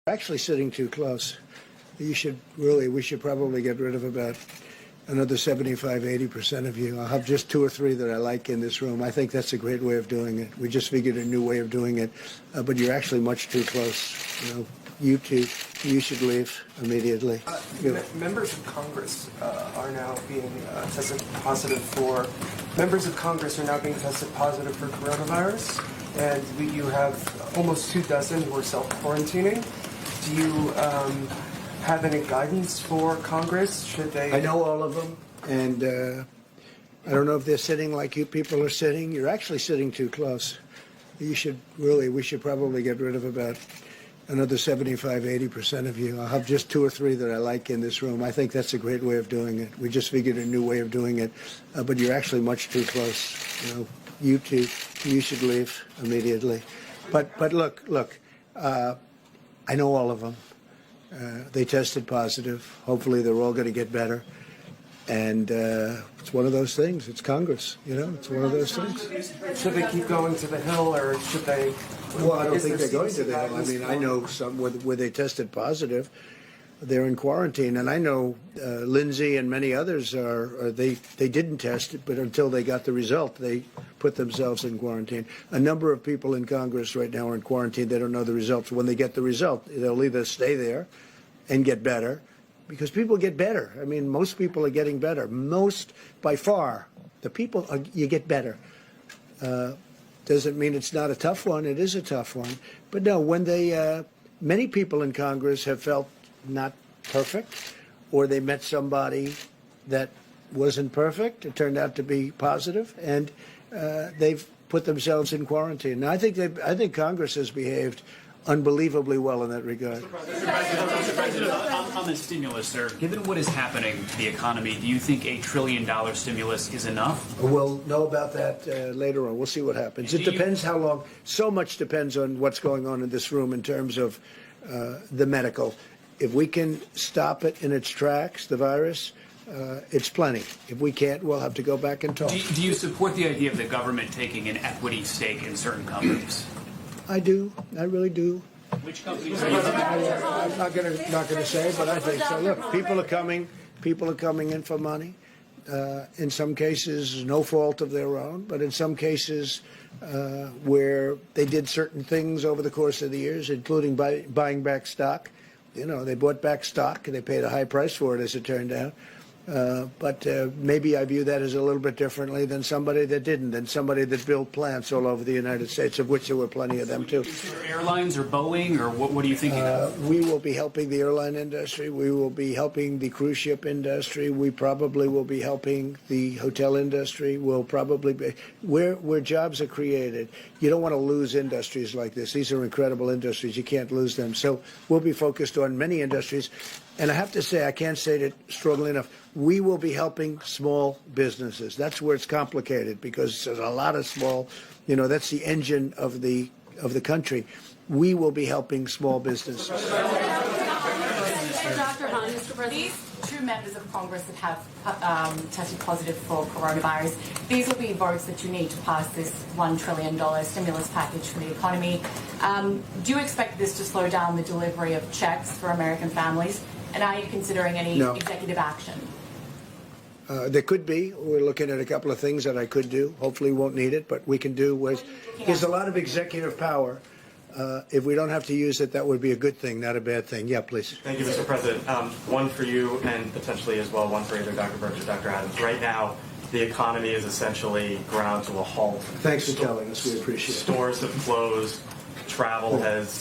Actually sitting too close. We should probably get rid of about another 75, 80% of you. I'll have just two or three that I like in this room. I think that's a great way of doing it. We just figured a new way of doing it, but you're actually much too close. You two, you should leave immediately. Members of Congress are now being tested positive for. Members of Congress are now being tested positive for coronavirus, and you have almost 24 who are self-quarantining. Do you have any guidance for Congress? Should they? I know all of them, and I don't know if they're sitting like you people are sitting. You're actually sitting too close. We should probably get rid of about another 75, 80% of you. I'll have just two or three that I like in this room. I think that's a great way of doing it. We just figured a new way of doing it, but you're actually much too close. You two, you should leave immediately. But look. I know all of them. They tested positive. Hopefully they're all going to get better. And it's one of those things. It's Congress, It's one of those things. Should they keep going to the Hill, or should they? Well, I don't think they're going to the Hill. I mean, I know some where they tested positive. They're in quarantine, and I know Lindsay and many others they didn't test it, but until they got the result, they put themselves in quarantine. A number of people in Congress right now are in quarantine. They don't know the results. When they get the result, they'll either stay there and get better, because people get better. I mean, most people are getting better. Most, by far, you get better. Doesn't mean it's not a tough one. It is a tough one. But no, when many people in Congress have felt not perfect, or they met somebody that wasn't perfect. It turned out to be positive, and they've put themselves in quarantine. Now, I think Congress has behaved unbelievably well in that regard. Mr. President, on the stimulus, sir, given what is happening to the economy, do you think $1 trillion stimulus is enough? We'll know about that later on. We'll see what happens. It depends how long. So much depends on what's going on in this room in terms of the medical. If we can stop it in its tracks, the virus, it's plenty. If we can't, we'll have to go back and talk. Do you support the idea of the government taking an equity stake in certain companies? I do. I really do. Which companies are you? I'm not going to say, but I think so. Look, people are coming in for money. In some cases, no fault of their own, but in some cases where they did certain things over the course of the years, including buying back stock. They bought back stock and they paid a high price for it, as it turned out. But maybe I view that as a little bit differently than somebody that didn't, than somebody that built plants all over the United States, of which there were plenty of them too. Airlines or Boeing, or what are you thinking of? We will be helping the airline industry. We will be helping the cruise ship industry. We probably will be helping the hotel industry. We'll probably be where jobs are created. You don't want to lose industries like this. These are incredible industries. You can't lose them. So we'll be focused on many industries. And I have to say, I can't say it strongly enough, we will be helping small businesses. That's where it's complicated, because there's a lot of small, that's the engine of the country. We will be helping small businesses. Dr. Hahn, Mr. President. These two members of Congress that have tested positive for coronavirus, these will be votes that you need to pass this $1 trillion stimulus package for the economy. Do you expect this to slow down the delivery of checks for American families? And are you considering any executive action? There could be. We're looking at a couple of things that I could do. Hopefully we won't need it, but we can do. There's a lot of executive power. If we don't have to use it, that would be a good thing, not a bad thing. Yeah, please. Thank you, Mr. President. One for you, and potentially as well one for either Dr. Birx or Dr. Adams. Right now, the economy is essentially ground to a halt. Thanks for telling us. We appreciate it. Stores have closed. Travel has